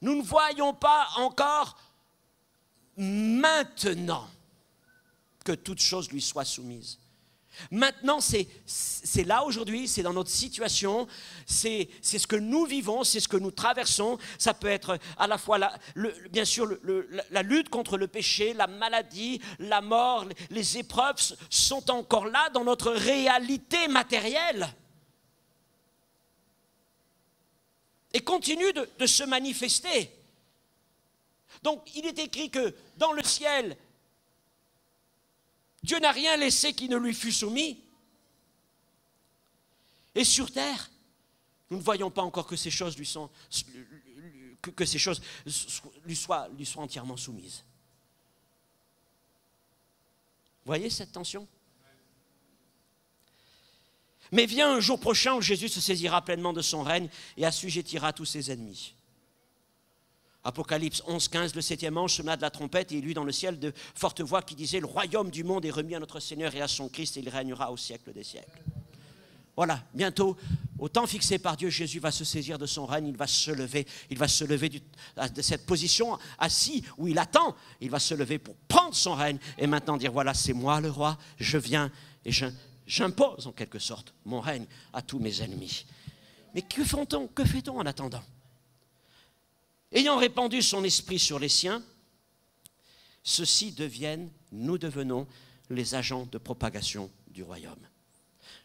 Speaker 3: nous ne voyons pas encore maintenant que toute chose lui soit soumise. Maintenant, c'est là aujourd'hui, c'est dans notre situation, c'est ce que nous vivons, c'est ce que nous traversons. Ça peut être à la fois, bien sûr, la lutte contre le péché, la maladie, la mort, les épreuves sont encore là dans notre réalité matérielle. Et continuent de se manifester. Donc, il est écrit que dans le ciel, Dieu n'a rien laissé qui ne lui fût soumis. Et sur terre, nous ne voyons pas encore que ces choses lui soient entièrement soumises. Vous voyez cette tension? Mais vient un jour prochain où Jésus se saisira pleinement de son règne et assujettira tous ses ennemis. Apocalypse 11, 15, le 7e ange sonna de la trompette et il eut dans le ciel de fortes voix qui disaient « Le royaume du monde est remis à notre Seigneur et à son Christ et il régnera au siècle des siècles. » Voilà, bientôt, au temps fixé par Dieu, Jésus va se saisir de son règne, il va se lever de cette position assis où il attend, il va se lever pour prendre son règne et maintenant dire « Voilà, c'est moi le roi, je viens et j'impose en quelque sorte mon règne à tous mes ennemis. » Mais que fait-on en attendant? Ayant répandu son esprit sur les siens, nous devenons les agents de propagation du royaume.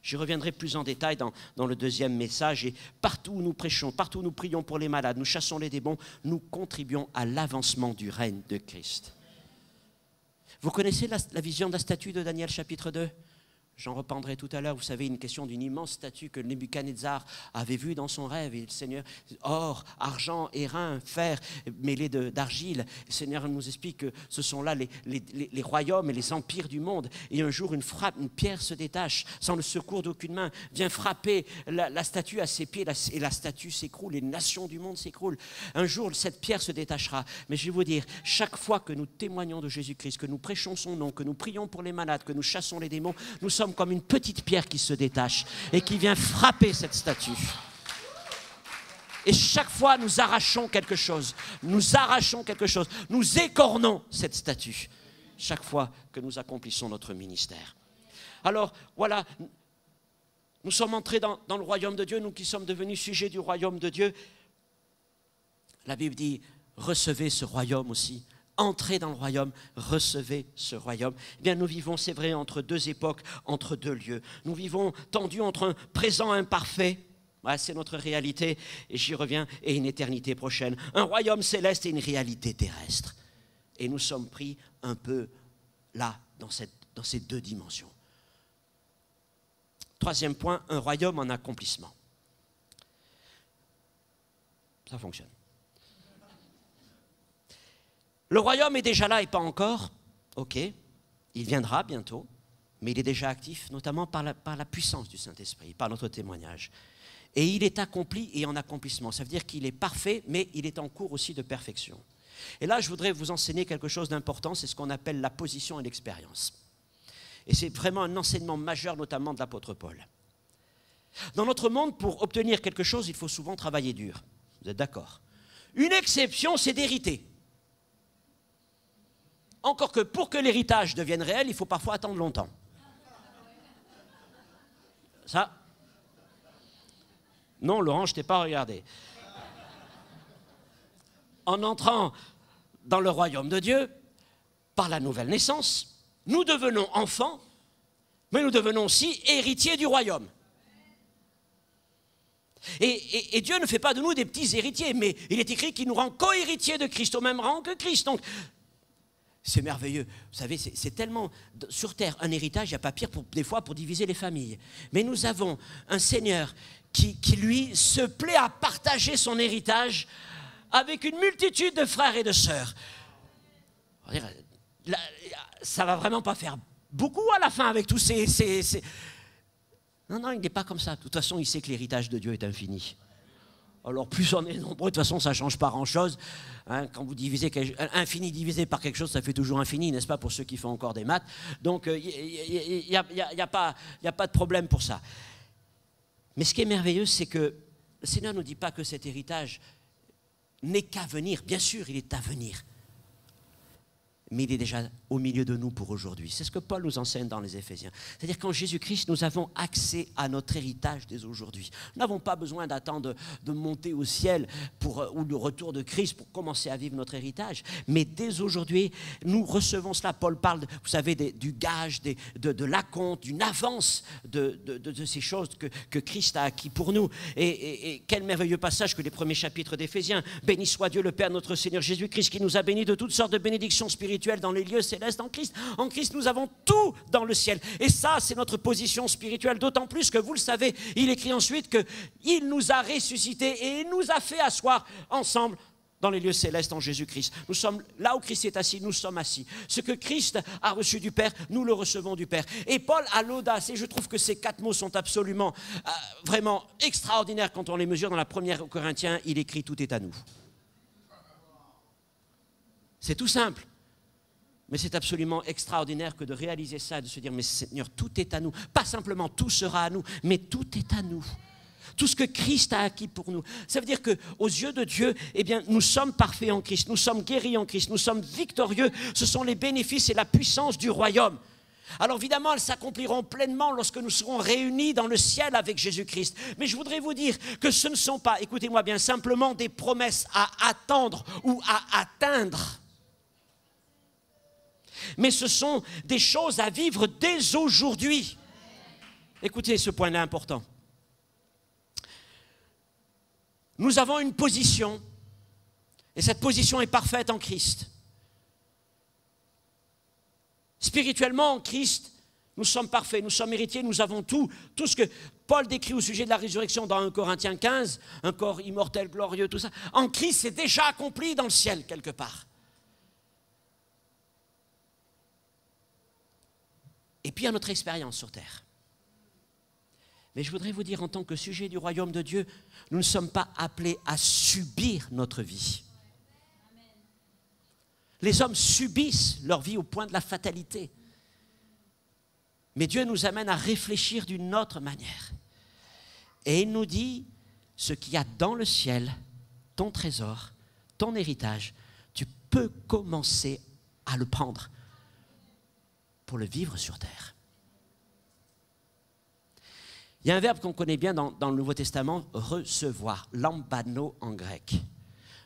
Speaker 3: Je reviendrai plus en détail dans le deuxième message. Et partout où nous prêchons, partout où nous prions pour les malades, nous chassons les démons, nous contribuons à l'avancement du règne de Christ. Vous connaissez la vision de la statue de Daniel chapitre 2? J'en reprendrai tout à l'heure. Vous savez, une question d'une immense statue que Nebuchadnezzar avait vue dans son rêve. Et le Seigneur, or, argent, airain, fer, mêlé d'argile. Le Seigneur nous explique que ce sont là les royaumes et les empires du monde. Et un jour, une pierre se détache, sans le secours d'aucune main, vient frapper la statue à ses pieds. Et la statue s'écroule, les nations du monde s'écroulent. Un jour, cette pierre se détachera. Mais je vais vous dire, chaque fois que nous témoignons de Jésus-Christ, que nous prêchons son nom, que nous prions pour les malades, que nous chassons les démons, nous sommes comme une petite pierre qui se détache et qui vient frapper cette statue. Et chaque fois, nous arrachons quelque chose. Nous écornons cette statue. Chaque fois que nous accomplissons notre ministère. Alors, voilà, nous sommes entrés dans le royaume de Dieu, nous qui sommes devenus sujets du royaume de Dieu. La Bible dit, recevez ce royaume aussi. Entrez dans le royaume, recevez ce royaume. Eh bien, nous vivons, c'est vrai, entre deux époques, entre deux lieux. Nous vivons tendus entre un présent imparfait, ouais, c'est notre réalité, et j'y reviens, et une éternité prochaine. Un royaume céleste et une réalité terrestre. Et nous sommes pris un peu là, dans ces deux dimensions. Troisième point, un royaume en accomplissement. Ça fonctionne. Le royaume est déjà là et pas encore. Ok, il viendra bientôt, mais il est déjà actif, notamment par la puissance du Saint-Esprit, par notre témoignage. Et il est accompli et en accomplissement. Ça veut dire qu'il est parfait, mais il est en cours aussi de perfection. Et là, je voudrais vous enseigner quelque chose d'important, c'est ce qu'on appelle la position et l'expérience. Et c'est vraiment un enseignement majeur, notamment de l'apôtre Paul. Dans notre monde, pour obtenir quelque chose, il faut souvent travailler dur. Vous êtes d'accord? Une exception, c'est d'hériter. Encore que pour que l'héritage devienne réel, il faut parfois attendre longtemps. Ça? Non, Laurent, je ne t'ai pas regardé. En entrant dans le royaume de Dieu, par la nouvelle naissance, nous devenons enfants, mais nous devenons aussi héritiers du royaume. Et Dieu ne fait pas de nous des petits héritiers, mais il est écrit qu'il nous rend co-héritiers de Christ, au même rang que Christ. Donc, c'est merveilleux. Vous savez, c'est tellement... Sur terre, un héritage, il n'y a pas pire des fois pour diviser les familles. Mais nous avons un Seigneur qui, lui, se plaît à partager son héritage avec une multitude de frères et de sœurs. Ça ne va vraiment pas faire beaucoup à la fin avec tous ces... Non, il n'est pas comme ça. De toute façon, il sait que l'héritage de Dieu est infini. Alors, plus on est nombreux, de toute façon, ça ne change pas grand-chose. Hein, quand vous divisez infini divisé par quelque chose, ça fait toujours infini, n'est-ce pas, pour ceux qui font encore des maths. Donc, il n'y a pas de problème pour ça. Mais ce qui est merveilleux, c'est que le Seigneur ne nous dit pas que cet héritage n'est qu'à venir. Bien sûr, il est à venir. Mais il est déjà au milieu de nous pour aujourd'hui. C'est ce que Paul nous enseigne dans les Éphésiens. C'est-à-dire qu'en Jésus-Christ, nous avons accès à notre héritage dès aujourd'hui. Nous n'avons pas besoin d'attendre de monter au ciel ou le retour de Christ pour commencer à vivre notre héritage. Mais dès aujourd'hui, nous recevons cela. Paul parle, vous savez, du gage, de l'acompte, d'une avance de ces choses que Christ a acquis pour nous. Et quel merveilleux passage que les premiers chapitres d'Éphésiens. Béni soit Dieu le Père, notre Seigneur Jésus-Christ, qui nous a bénis de toutes sortes de bénédictions spirituelles dans les lieux célestes en Christ. En Christ, nous avons tout dans le ciel. Et ça, c'est notre position spirituelle, d'autant plus que, vous le savez, il écrit ensuite qu'il nous a ressuscités et il nous a fait asseoir ensemble dans les lieux célestes en Jésus-Christ. Nous sommes là où Christ est assis, nous sommes assis. Ce que Christ a reçu du Père, nous le recevons du Père. Et Paul a l'audace, et je trouve que ces 4 mots sont absolument, vraiment extraordinaires quand on les mesure dans la première aux Corinthiens. Il écrit « Tout est à nous ». C'est tout simple, mais c'est absolument extraordinaire que de réaliser ça, de se dire « Mais Seigneur, tout est à nous ». Pas simplement « tout sera à nous », mais tout est à nous. Tout ce que Christ a acquis pour nous. Ça veut dire qu'aux yeux de Dieu, eh bien, nous sommes parfaits en Christ, nous sommes guéris en Christ, nous sommes victorieux. Ce sont les bénéfices et la puissance du royaume. Alors évidemment, elles s'accompliront pleinement lorsque nous serons réunis dans le ciel avec Jésus-Christ. Mais je voudrais vous dire que ce ne sont pas, écoutez-moi bien, simplement des promesses à attendre ou à atteindre. Mais ce sont des choses à vivre dès aujourd'hui. Écoutez, ce point-là important. Nous avons une position, et cette position est parfaite en Christ. Spirituellement, en Christ, nous sommes parfaits, nous sommes héritiers, nous avons tout ce que Paul décrit au sujet de la résurrection dans 1 Corinthiens 15, un corps immortel, glorieux, tout ça. En Christ, c'est déjà accompli dans le ciel, quelque part. Et puis, il y a notre expérience sur terre. Mais je voudrais vous dire, en tant que sujet du royaume de Dieu, nous ne sommes pas appelés à subir notre vie. Les hommes subissent leur vie au point de la fatalité. Mais Dieu nous amène à réfléchir d'une autre manière. Et il nous dit, ce qu'il y a dans le ciel, ton trésor, ton héritage, tu peux commencer à le prendre pour le vivre sur terre. Il y a un verbe qu'on connaît bien dans le Nouveau Testament, recevoir, lambano en grec.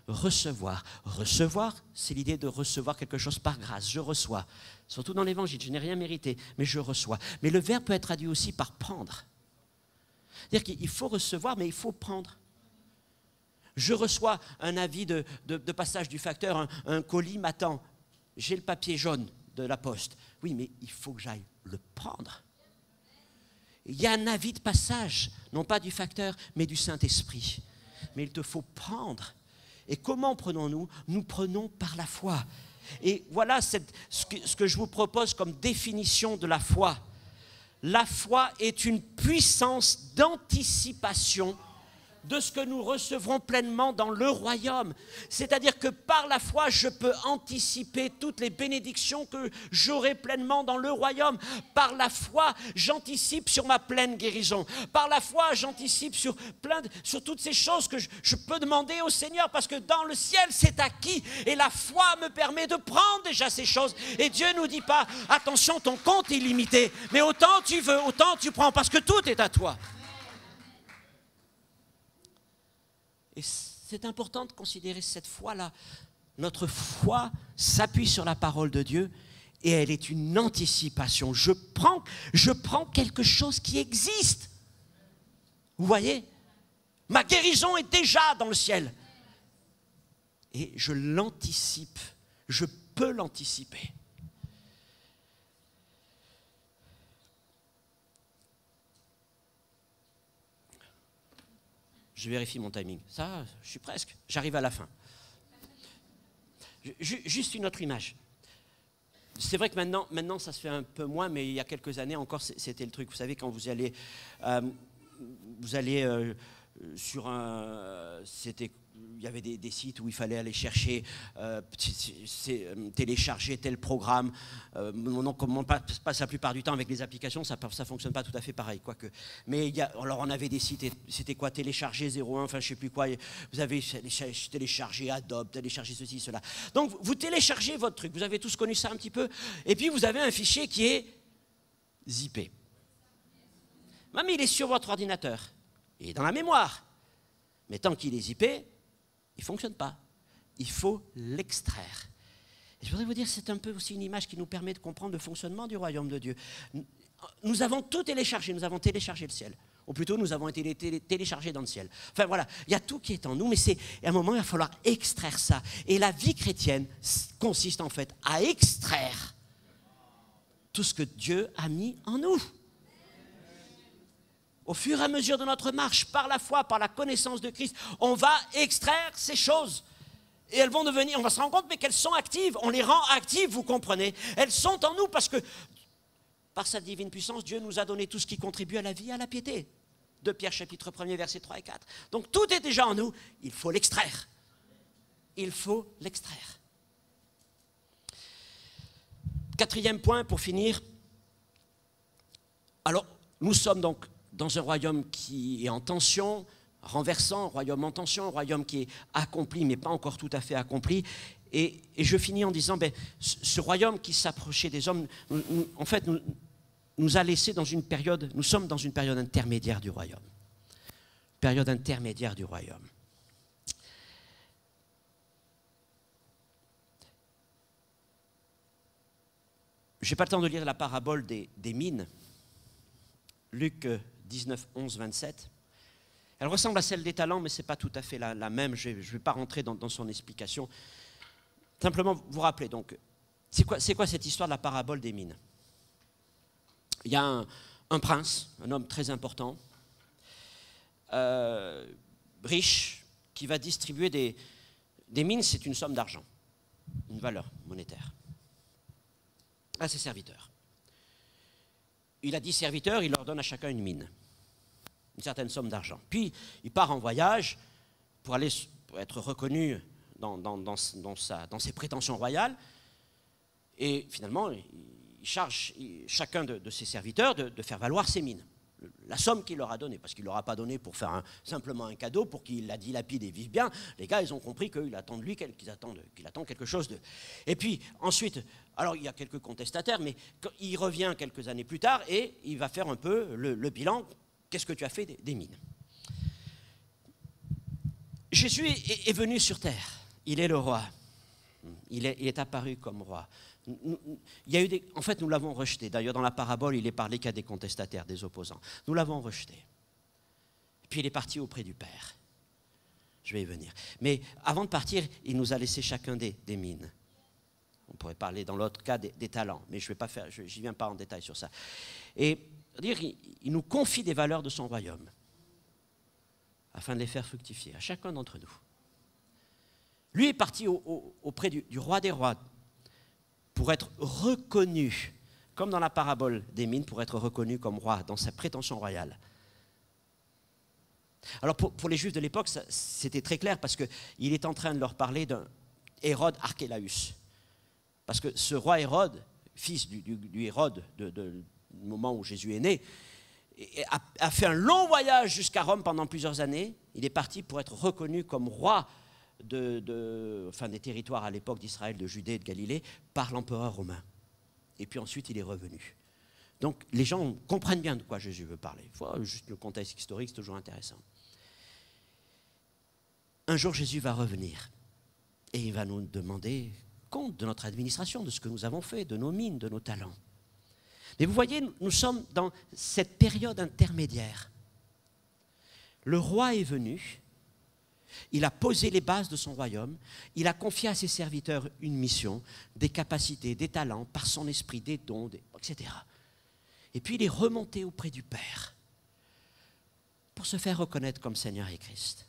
Speaker 3: Recevoir. Recevoir, c'est l'idée de recevoir quelque chose par grâce. Je reçois. Surtout dans l'Évangile, je n'ai rien mérité, mais je reçois. Mais le verbe peut être traduit aussi par prendre. C'est-à-dire qu'il faut recevoir, mais il faut prendre. Je reçois un avis de passage du facteur, un colis m'attend. J'ai le papier jaune de la poste. Oui, mais il faut que j'aille le prendre. Il y a un avis de passage, non pas du facteur, mais du Saint-Esprit. Mais il te faut prendre. Et comment prenons-nous? Nous prenons par la foi. Et voilà ce que je vous propose comme définition de la foi. La foi est une puissance d'anticipation de ce que nous recevrons pleinement dans le royaume. C'est-à-dire que par la foi, je peux anticiper toutes les bénédictions que j'aurai pleinement dans le royaume. Par la foi, j'anticipe sur ma pleine guérison. Par la foi, j'anticipe sur toutes ces choses que je peux demander au Seigneur, parce que dans le ciel, c'est acquis. Et la foi me permet de prendre déjà ces choses. Et Dieu ne nous dit pas, attention, ton compte est limité, mais autant tu veux, autant tu prends, parce que tout est à toi. Et c'est important de considérer cette foi-là. Notre foi s'appuie sur la parole de Dieu et elle est une anticipation. Je prends quelque chose qui existe. Vous voyez? Ma guérison est déjà dans le ciel. Et je l'anticipe. Je peux l'anticiper. Je vérifie mon timing. Ça, je suis presque. J'arrive à la fin. Juste une autre image. C'est vrai que maintenant, ça se fait un peu moins, mais il y a quelques années encore, c'était le truc. Vous savez, quand vous allez sur un... Il y avait des sites où il fallait aller chercher, télécharger tel programme. Comme on passe la plupart du temps avec les applications, ça ne fonctionne pas tout à fait pareil. Quoique. Mais alors on avait des sites, c'était quoi? Télécharger 01, enfin je ne sais plus quoi. Vous avez téléchargé Adobe, téléchargé ceci, cela. Donc vous téléchargez votre truc, vous avez tous connu ça un petit peu. Et puis vous avez un fichier qui est zippé. Mais il est sur votre ordinateur, il est dans la mémoire. Mais tant qu'il est zippé, il ne fonctionne pas. Il faut l'extraire. Et je voudrais vous dire, c'est un peu aussi une image qui nous permet de comprendre le fonctionnement du royaume de Dieu. Nous avons tout téléchargé, nous avons téléchargé le ciel. Ou plutôt, nous avons été téléchargés dans le ciel. Enfin voilà, il y a tout qui est en nous, mais à un moment, il va falloir extraire ça. Et la vie chrétienne consiste en fait à extraire tout ce que Dieu a mis en nous. Au fur et à mesure de notre marche, par la foi, par la connaissance de Christ, on va extraire ces choses. Et elles vont devenir, on va se rendre compte, mais qu'elles sont actives. On les rend actives, vous comprenez. Elles sont en nous parce que, par sa divine puissance, Dieu nous a donné tout ce qui contribue à la vie et à la piété. 2 Pierre chapitre 1er, versets 3 et 4. Donc tout est déjà en nous, il faut l'extraire. Il faut l'extraire. 4e point pour finir. Alors, nous sommes donc dans un royaume qui est en tension, renversant, un royaume en tension, un royaume qui est accompli, mais pas encore tout à fait accompli. Et je finis en disant, ce royaume qui s'approchait des hommes, nous a laissé dans une période, nous sommes dans une période intermédiaire du royaume. Période intermédiaire du royaume. Je n'ai pas le temps de lire la parabole des mines. Luc 19, 11, 27. Elle ressemble à celle des talents, mais ce n'est pas tout à fait la même. Je ne vais pas rentrer dans son explication. Simplement vous rappeler, donc, c'est quoi cette histoire de la parabole des mines? Il y a un prince, un homme très important, riche, qui va distribuer des mines, c'est une somme d'argent, une valeur monétaire, à ses serviteurs. Il a 10 serviteurs, il leur donne à chacun une mine, une certaine somme d'argent. Puis, il part en voyage pour être reconnu dans ses prétentions royales. Et finalement, il charge chacun de ses serviteurs de faire valoir ses mines. La somme qu'il leur a donnée, parce qu'il ne leur a pas donné pour faire simplement un cadeau, pour qu'il la dilapide et vive bien. Les gars, ils ont compris qu'il attend de lui, qu'il attend quelque chose de... Et puis, ensuite, alors il y a quelques contestataires, mais il revient quelques années plus tard et il va faire un peu le bilan. Qu'est-ce que tu as fait des mines? Jésus est venu sur terre. Il est le roi. Il est apparu comme roi. Il y a eu en fait, nous l'avons rejeté. D'ailleurs, dans la parabole, il est parlé qu'il y a des contestataires, des opposants. Nous l'avons rejeté. Puis il est parti auprès du Père. Je vais y venir. Mais avant de partir, il nous a laissé chacun des mines. On pourrait parler dans l'autre cas des talents, mais je n'y viens pas en détail sur ça. Et dire, il nous confie des valeurs de son royaume afin de les faire fructifier à chacun d'entre nous. Lui est parti auprès du roi des rois pour être reconnu, comme dans la parabole des mines, pour être reconnu comme roi dans sa prétention royale. Alors pour les Juifs de l'époque, c'était très clair parce qu'il est en train de leur parler d'un Hérode Archélaüs. Parce que ce roi Hérode, fils du Hérode du moment où Jésus est né, a fait un long voyage jusqu'à Rome pendant plusieurs années. Il est parti pour être reconnu comme roi des territoires à l'époque d'Israël, de Judée et de Galilée, par l'empereur romain. Et puis ensuite, il est revenu. Donc, les gens comprennent bien de quoi Jésus veut parler. Il faut juste le contexte historique, c'est toujours intéressant. Un jour, Jésus va revenir et il va nous demander compte de notre administration, de ce que nous avons fait, de nos mines, de nos talents. Mais vous voyez, nous sommes dans cette période intermédiaire. Le roi est venu. Il a posé les bases de son royaume, il a confié à ses serviteurs une mission, des capacités, des talents, par son esprit, des dons, etc. Et puis il est remonté auprès du Père pour se faire reconnaître comme Seigneur et Christ.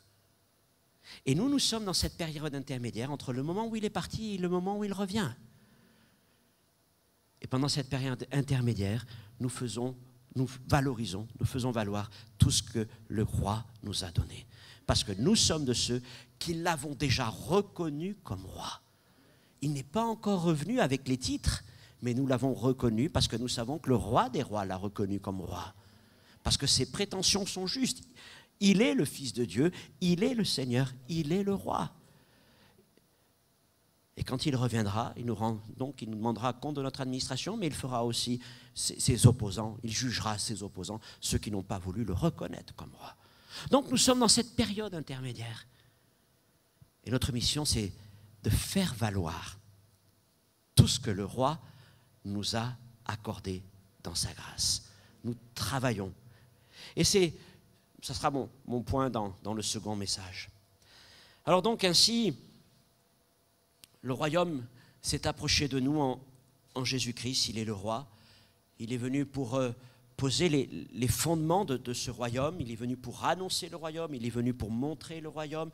Speaker 3: Et nous sommes dans cette période intermédiaire entre le moment où il est parti et le moment où il revient. Et pendant cette période intermédiaire, nous faisons valoir tout ce que le roi nous a donné. Parce que nous sommes de ceux qui l'avons déjà reconnu comme roi. Il n'est pas encore revenu avec les titres, mais nous l'avons reconnu parce que nous savons que le roi des rois l'a reconnu comme roi. Parce que ses prétentions sont justes. Il est le Fils de Dieu, il est le Seigneur, il est le roi. Et quand il reviendra, il nous demandera compte de notre administration, mais il fera aussi ses opposants, il jugera ses opposants, ceux qui n'ont pas voulu le reconnaître comme roi. Donc nous sommes dans cette période intermédiaire. Et notre mission, c'est de faire valoir tout ce que le roi nous a accordé dans sa grâce. Nous travaillons. Et ça sera mon point dans le second message. Alors donc ainsi, le royaume s'est approché de nous en Jésus-Christ. Il est le roi. Il est venu pour poser les fondements de ce royaume. Il est venu pour annoncer le royaume. Il est venu pour montrer le royaume.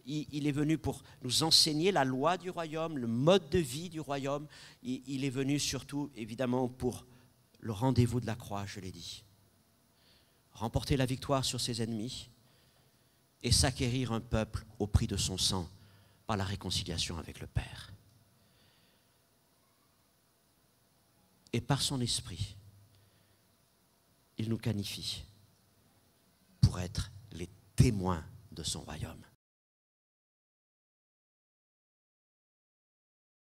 Speaker 3: il est venu pour nous enseigner la loi du royaume, le mode de vie du royaume. Il est venu surtout, évidemment, pour le rendez-vous de la croix, je l'ai dit. Remporter la victoire sur ses ennemis et s'acquérir un peuple au prix de son sang par la réconciliation avec le Père. Et par son esprit, il nous qualifie pour être les témoins de son royaume.